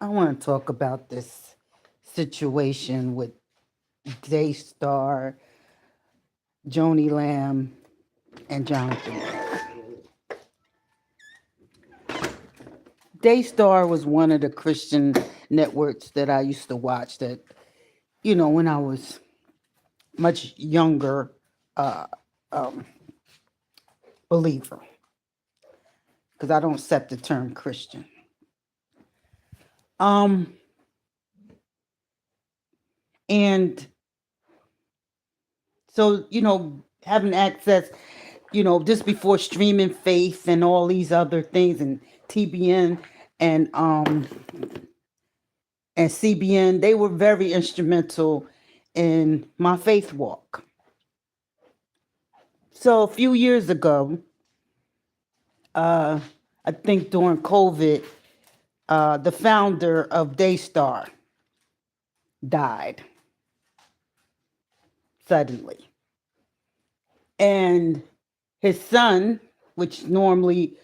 want to talk about this situation with Daystar, Joni Lamb, and Jonathan. Daystar was one of the Christian networks that I used to watch that, when I was much younger uh, um, believer, because I don't accept the term Christian. Um, and so, having access, just before streaming faith and all these other things and TBN and and CBN, they were very instrumental in my faith walk. So a few years ago, uh, I think during COVID, the founder of Daystar died suddenly. And his son, which normally,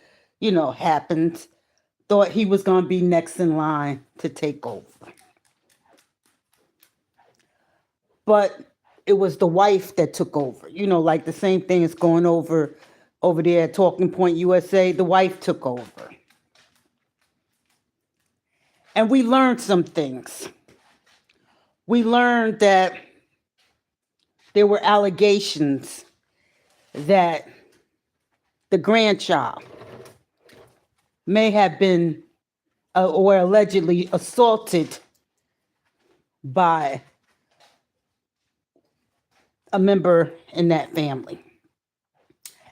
happens, thought he was going to be next in line to take over. But it was the wife that took over. Like the same thing is going over there at Talking Point USA. The wife took over. And we learned some things. We learned that there were allegations that the grandchild may have been or allegedly assaulted by a member in that family.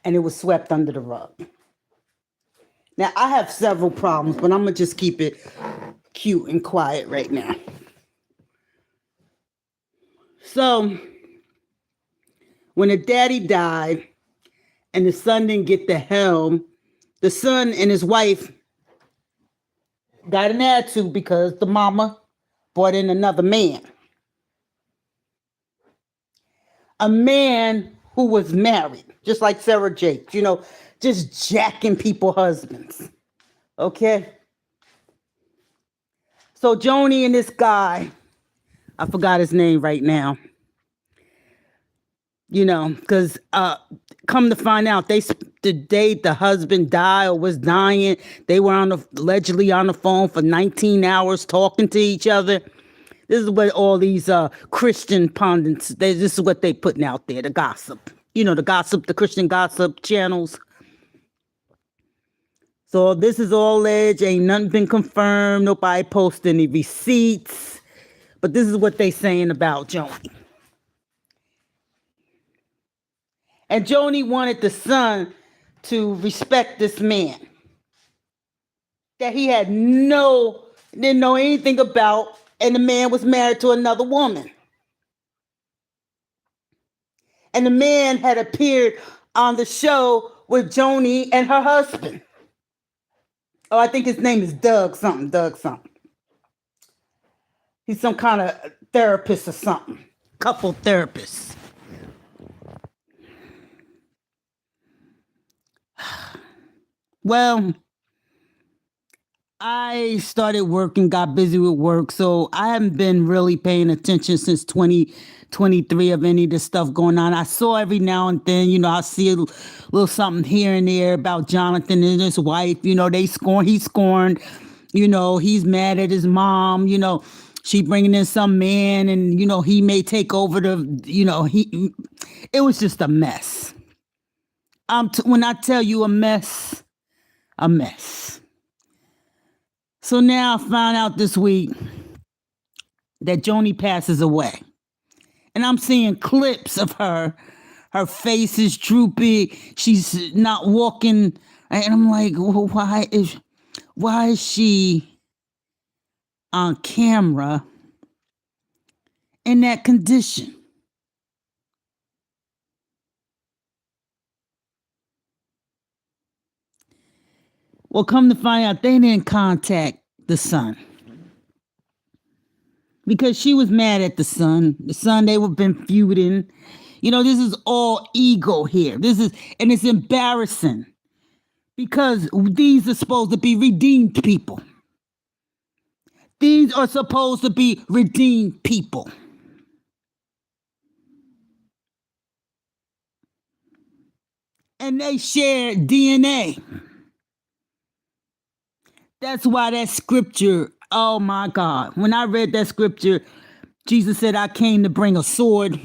And it was swept under the rug. Now, I have several problems, but I'm going to just keep it cute and quiet right now. So, when the daddy died and the son didn't get the helm, the son and his wife got an attitude because the mama brought in another man. A man who was married, just like Sarah Jakes, just jacking people husbands. Okay? So Joni and this guy, I forgot his name right now, because come to find out, the day the husband died or was dying, they were allegedly on the phone for 19 hours talking to each other. This is what all these Christian pundits, this is what they putting out there, the gossip. The Christian gossip channels. So this is all alleged, ain't nothing been confirmed, nobody posted any receipts. But this is what they saying about Joni. And Joni wanted the son to respect this man that he had didn't know anything about, and the man was married to another woman. And the man had appeared on the show with Joni and her husband. Oh, I think his name is Doug something. He's some kind of therapist or something. Couple therapist. Well, I started working, got busy with work, so I haven't been really paying attention since 2023 of any of this stuff going on. I saw every now and then, I see a little something here and there about Jonathan and his wife. He's scorned. He's mad at his mom. She bringing in some man, and he may take over it was just a mess. When I tell you a mess. So now I found out this week that Joni passes away. And I'm seeing clips of her. Her face is droopy. She's not walking. And I'm like, well, why is she on camera in that condition? Well, come to find out, they didn't contact the son because she was mad at the son. The son, they were been feuding. This is all ego here. And it's embarrassing because these are supposed to be redeemed people. These are supposed to be redeemed people. And they share DNA. That's why that scripture, oh my God, when I read that scripture, Jesus said, I came to bring a sword.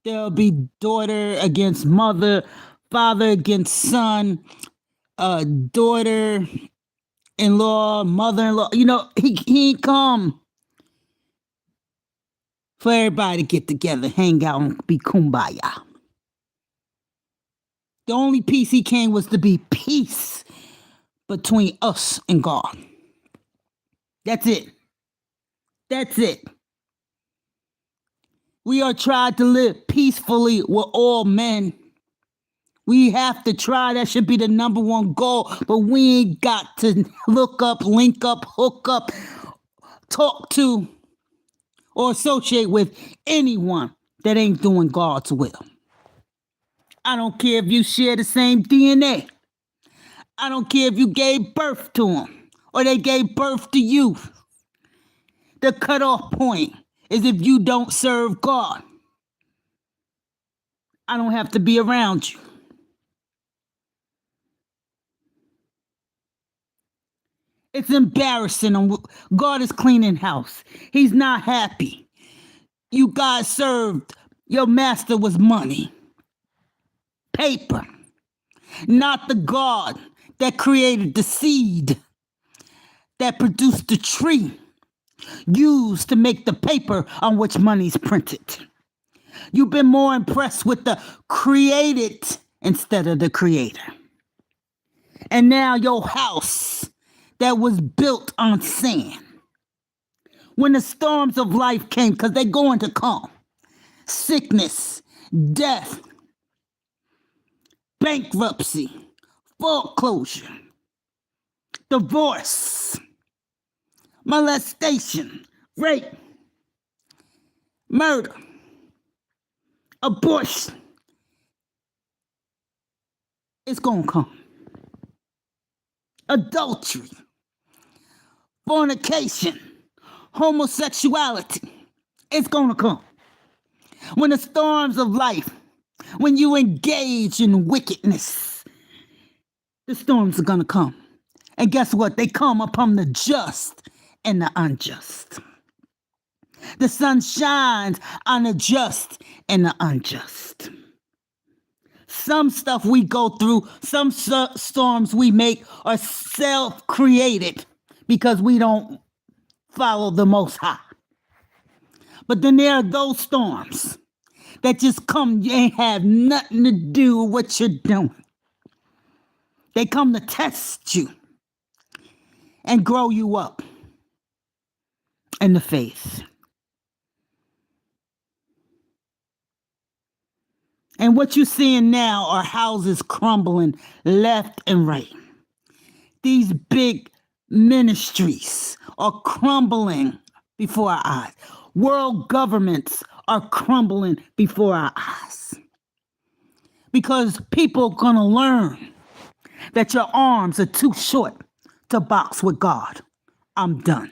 There'll be daughter against mother, father against son, daughter-in-law, mother-in-law. You know, he ain't come for everybody to get together, hang out, and be kumbaya. The only peace he came was to be peace between us and God. That's it. That's it. We are trying to live peacefully with all men. We have to try. That should be the number one goal. But we ain't got to look up, link up, hook up, talk to, or associate with anyone that ain't doing God's will. I don't care if you share the same DNA. I don't care if you gave birth to them or they gave birth to you. The cutoff point is if you don't serve God. I don't have to be around you. It's embarrassing. God is cleaning house. He's not happy. You guys served. Your master was money, paper, not the God that created the seed that produced the tree used to make the paper on which money's printed. You've been more impressed with the created instead of the creator. And now your house that was built on sand. When the storms of life came, because they're going to come, sickness, death, bankruptcy, foreclosure, divorce, molestation, rape, murder, abortion, it's going to come. Adultery, fornication, homosexuality, it's going to come. When the storms of life, when you engage in wickedness, the storms are going to come. And guess what? They come upon the just and the unjust. The sun shines on the just and the unjust. Some stuff we go through, some storms we make are self-created because we don't follow the Most High. But then there are those storms that just come, you ain't have nothing to do with what you're doing. They come to test you and grow you up in the faith. And what you're seeing now are houses crumbling left and right. These big ministries are crumbling before our eyes. World governments are crumbling before our eyes. Because people are going to learn that your arms are too short to box with God. I'm done.